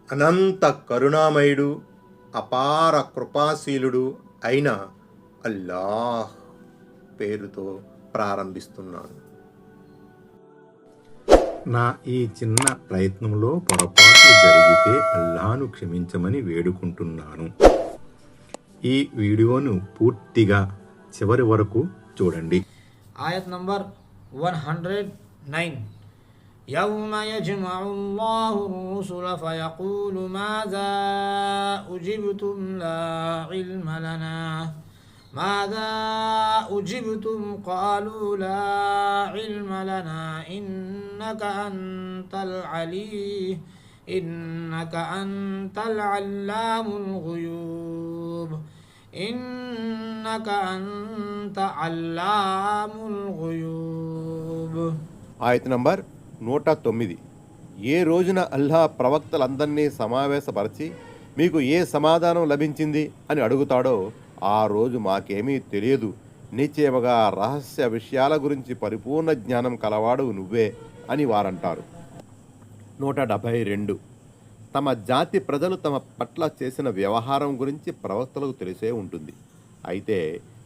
అనంత కరుణామయుడు, అపార కృపాశీలుడు అయిన అల్లాహ్ పేరుతో ప్రారంభిస్తున్నాను. నా ఈ చిన్న ప్రయత్నంలో పొరపాట్లు జరిగితే అల్లాహ్ను క్షమించమని వేడుకుంటున్నాను. ఈ వీడియోను పూర్తిగా చివరి వరకు చూడండి. ఆయత్ నంబర్ 109. يوم يجمع الله الرسل فيقول ماذا أجبتم لا علم لنا ماذا أجبتم قالوا لا علم لنا إنك أنت العلام الغيوب إنك أنت علام الغيوب. ఆయత్ నంబర్ 109. ఏ రోజున అల్లా ప్రవక్తలందరినీ సమావేశపరిచి మీకు ఏ సమాధానం లభించింది అని అడుగుతాడో ఆ రోజు మాకేమీ తెలియదు, నిశ్చయముగా రహస్య విషయాల గురించి పరిపూర్ణ జ్ఞానం కలవాడు నువ్వే అని వారంటారు. 172. తమ జాతి ప్రజలు తమ పట్ల చేసిన వ్యవహారం గురించి ప్రవక్తలకు తెలిసే ఉంటుంది. అయితే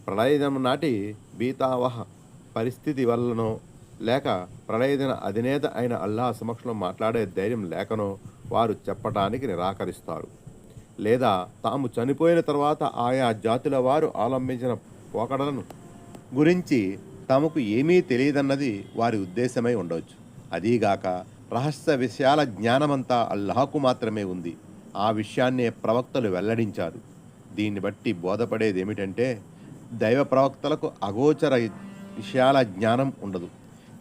ప్రళయదినం నాటి బీతావహ పరిస్థితి వల్లనో లేక ప్రళయదిన అధినేత అయిన అల్లాహ్ సమక్షంలో మాట్లాడే ధైర్యం లేకనో వారు చెప్పటానికి నిరాకరిస్తారు. లేదా తాము చనిపోయిన తర్వాత ఆయా జాతుల వారు అవలంబించిన పోకడలను గురించి తమకు ఏమీ తెలియదన్నది వారి ఉద్దేశమై ఉండవచ్చు. అదీగాక రహస్య విషయాల జ్ఞానమంతా అల్లాహకు మాత్రమే ఉంది. ఆ విషయాన్నే ప్రవక్తలు వెల్లడించారు. దీన్ని బట్టి బోధపడేది ఏమిటంటే దైవ ప్రవక్తలకు అగోచర విషయాల జ్ఞానం ఉండదు.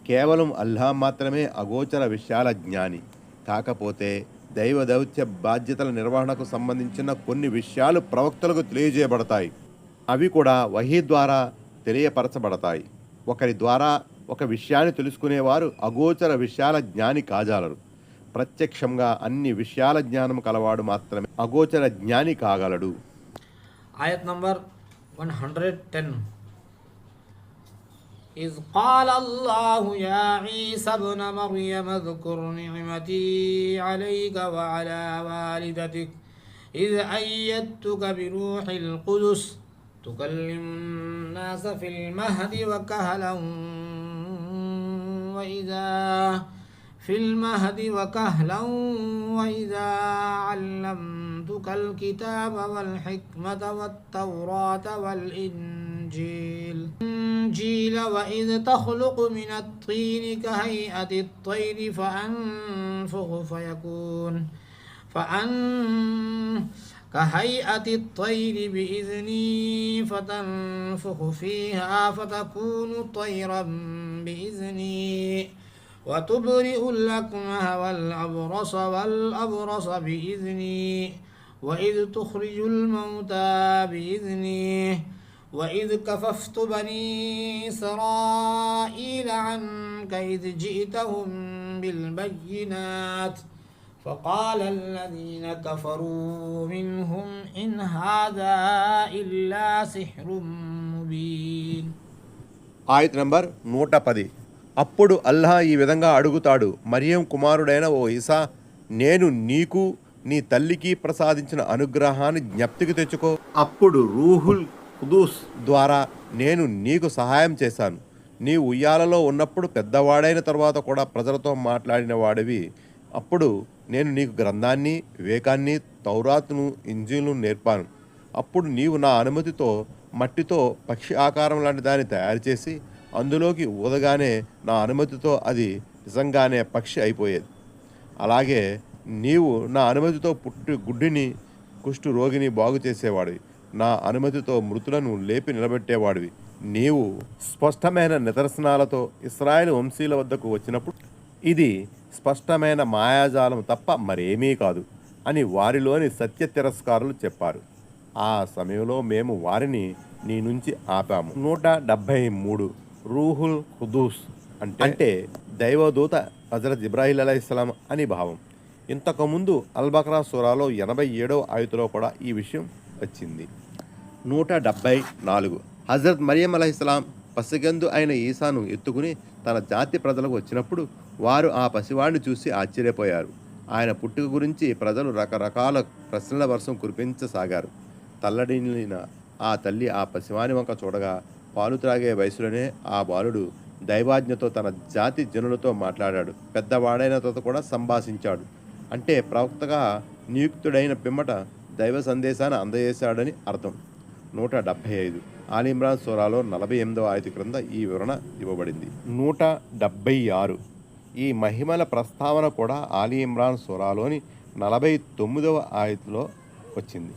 కేవలం అల్లాహ్ మాత్రమే అగోచర విషయాల జ్ఞాని. కాకపోతే దైవ దౌత్య బాధ్యతల నిర్వహణకు సంబంధించిన కొన్ని విషయాలు ప్రవక్తలకు తెలియజేయబడతాయి. అవి కూడా వహీ ద్వారా తెలియపరచబడతాయి. ఒకరి ద్వారా ఒక విషయాన్ని తెలుసుకునేవారు అగోచర విషయాల జ్ఞాని కాజాలరు. ప్రత్యక్షంగా అన్ని విషయాల జ్ఞానం కలవాడు మాత్రమే అగోచర జ్ఞాని కాగలడు. ఆయత్ నంబర్ 110. إذ قال الله يا عيسى ابن مريم اذكر نعمتي عليك وعلى والدتك إذ أيدتك بروح القدس تكلم الناس في المهد وكهلا وإذا علمتك الكتاب والحكمة والتوراة والإنجيل وإذ تخلق من الطين كهيئة الطير فأنفخ فيكون كهيئة الطير بإذني فتنفخ فيها فتكون طيرا بإذني وتبرئ الأكمه والأبرص بإذني وإذ تخرج الموتى بإذني وإذ كففت بني إسرائيل عنك إذ جئتهم بالبينات فقال الذين كفروا منهم إن هذا إلا سحر مبين. ఆయత్ నంబర్ 110. అప్పుడు అల్లాహ్ ఈ విధంగా అడుగుతాడు, మరియం కుమారుడైన ఓ ఈసా, నేను నీకు నీ తల్లికి ప్రసాదించిన అనుగ్రహాన్ని జ్ఞప్తికి తెచ్చుకో. అప్పుడు రూహుల్ ఖుదూస్ ద్వారా నేను నీకు సహాయం చేశాను. నీ ఉయ్యాలలో ఉన్నప్పుడు పెద్దవాడైన తర్వాత కూడా ప్రజలతో మాట్లాడిన వాడివి. అప్పుడు నేను నీకు గ్రంథాన్ని, వివేకాన్ని, తౌరాతును, ఇంజీలును నేర్పాను. అప్పుడు నీవు నా అనుమతితో మట్టితో పక్షి ఆకారం లాంటి దాన్ని తయారు చేసి అందులోకి ఊదగానే నా అనుమతితో అది నిజంగానే పక్షి అయిపోయేది. అలాగే నీవు నా అనుమతితో పుట్టి గుడ్డిని, కుష్టు రోగిని బాగు చేసేవాడివి. నా అనుమతితో మృతులను లేపి నిలబెట్టేవాడివి. నీవు స్పష్టమైన నిదర్శనాలతో ఇశ్రాయేలు వంశీయుల వద్దకు వచ్చినప్పుడు ఇది స్పష్టమైన మాయాజాలం తప్ప మరేమీ కాదు అని వారిలోని సత్య తిరస్కారులు చెప్పారు. ఆ సమయంలో మేము వారిని నీ నుంచి ఆపాము. 173. రూహుల్ ఖుదూస్ అంటే దైవదూత హజరత్ ఇబ్రాహీం అలైహిస్సలాం అని భావం. ఇంతకుముందు అల్బక్రా సూరాలో 87వ ఆయతులో కూడా ఈ విషయం వచ్చింది. 174. హజరత్ మరియం అలైహిస్సలాం పసిగందు అయిన ఈసాను ఎత్తుకుని తన జాతి ప్రజలకు వచ్చినప్పుడు వారు ఆ పసివాడిని చూసి ఆశ్చర్యపోయారు. ఆయన పుట్టుక గురించి ప్రజలు రకరకాల ప్రశ్నల వర్షం కురిపించసాగారు. తల్లడిల్లిన ఆ తల్లి ఆ పసివాని వంక చూడగా పాలు త్రాగే వయసులోనే ఆ బాలుడు దైవాజ్ఞతో తన జాతి జనులతో మాట్లాడాడు. పెద్దవాడైన తర్వాత కూడా సంభాషించాడు. అంటే ప్రవక్తగా నియుక్తుడైన పిమ్మట దైవ సందేశాన్ని అందజేశాడని అర్థం. 175 ఆలి ఇమ్రాన్ సూరాలో 48వ ఆయత క్రింద ఈ వివరణ ఇవ్వబడింది. 176 ఈ మహిమల ప్రస్తావన కూడా ఆలి ఇమ్రాన్ సూరాలోని 49వ ఆయతలో వచ్చింది.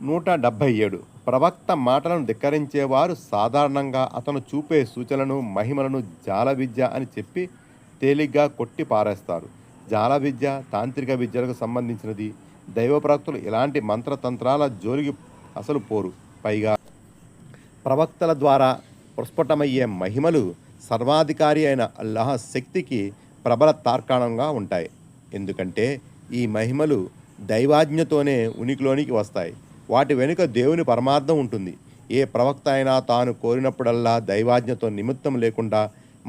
177 ప్రవక్త మాటలను ధిక్కరించేవారు సాధారణంగా అతను చూపే సూచనలను మహిమలను జాల విద్య అని చెప్పి తేలిగ్గా కొట్టి పారేస్తారు. జాల విద్య తాంత్రిక విద్యలకు సంబంధించినది. దైవ ప్రవక్తలు ఇలాంటి మంత్రతంత్రాల జోలికి అసలు పోరు. పైగా ప్రవక్తల ద్వారా ప్రస్ఫుటమయ్యే మహిమలు సర్వాధికారి అయిన అల్లాహ్ శక్తికి ప్రబల తార్కాణంగా ఉంటాయి. ఎందుకంటే ఈ మహిమలు దైవాజ్ఞతోనే ఉనికిలోనికి వస్తాయి. వాటి వెనుక దేవుని పరమార్థం ఉంటుంది. ఏ ప్రవక్త అయినా తాను కోరినప్పుడల్లా దైవాజ్ఞతో నిమిత్తం లేకుండా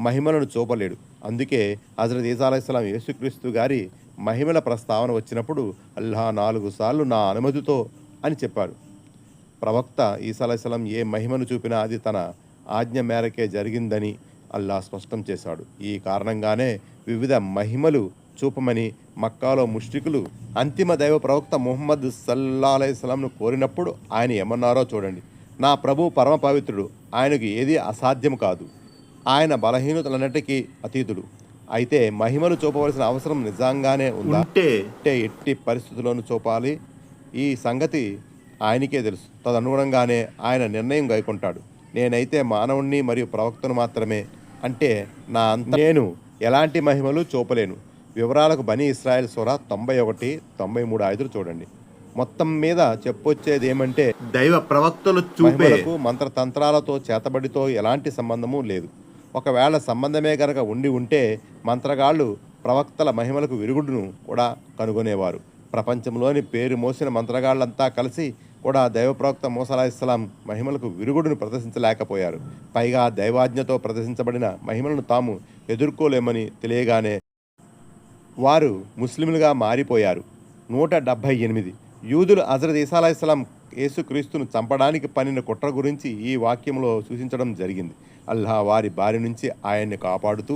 మహిమలను చూపలేడు. అందుకే హజరత్ ఈసా అలైహిస్సలాం యేసుక్రీస్తు గారి మహిమల ప్రస్తావన వచ్చినప్పుడు అల్లాహ్ 4 సార్లు నా అనుమతితో అని చెప్పారు. ప్రవక్త ఈసా అలైహిస్సలాం ఏ మహిమను చూపినా అది తన ఆజ్ఞ మేరకే జరిగిందని అల్లాహ్ స్పష్టం చేశాడు. ఈ కారణంగానే వివిధ మహిమలు చూపమని మక్కాలో ముష్రికులు అంతిమ దైవ ప్రవక్త ముహమ్మద్ సల్లల్లాహు అలైహి వసల్లంను కోరినప్పుడు ఆయన ఏమన్నారో చూడండి. నా ప్రభు పరమ పవిత్రుడు, ఆయనకు ఏది అసాధ్యం కాదు, ఆయన బలహీనతలన్నిటికీ అతీతుడు. అయితే మహిమలు చూపవలసిన అవసరం నిజంగానే ఉందా అంటే ఎట్టి పరిస్థితుల్లోనూ చూపాలి. ఈ సంగతి ఆయనకే తెలుసు. తదనుగుణంగానే ఆయన నిర్ణయం గైకొంటాడు. నేనైతే మానవుణ్ణి మరియు ప్రవక్తను మాత్రమే, అంటే నేను ఎలాంటి మహిమలు చూపలేను. వివరాలకు బనీ ఇస్రాయేల్ సూరా 91, 93 ఆయతులు చూడండి. మొత్తం మీద చెప్పొచ్చేది ఏమంటే దైవ ప్రవక్తలు చూపేలకు మంత్రతంత్రాలతో చేతబడితో ఎలాంటి సంబంధము లేదు. ఒకవేళ సంబంధమే గనక ఉంటే మంత్రగాళ్ళు ప్రవక్తల మహిమలకు విరుగుడును కూడా కనుగొనేవారు. ప్రపంచంలోని పేరు మోసిన మంత్రగాళ్ళంతా కలిసి కూడా దైవ ప్రవక్త మూసా అలైహిస్సలాం మహిమలకు విరుగుడును ప్రదర్శించలేకపోయారు. పైగా దైవాజ్ఞతో ప్రదర్శించబడిన మహిమలను తాము ఎదుర్కోలేమని తెలియగానే వారు ముస్లింలుగా మారిపోయారు. 178 యూదులు హజరత్ ఈసా అలైహిస్సలాం యేసుక్రీస్తును చంపడానికి పన్నిన కుట్ర గురించి ఈ వాక్యంలో సూచించడం జరిగింది. అల్లాహ్ వారి బారి నుంచి ఆయన్ని కాపాడుతూ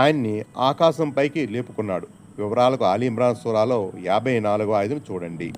ఆయన్ని ఆకాశంపైకి లేపుకున్నాడు. వివరాలకు ఆలి ఇమ్రాన్ సూరాలో 54వ ఆయతను చూడండి.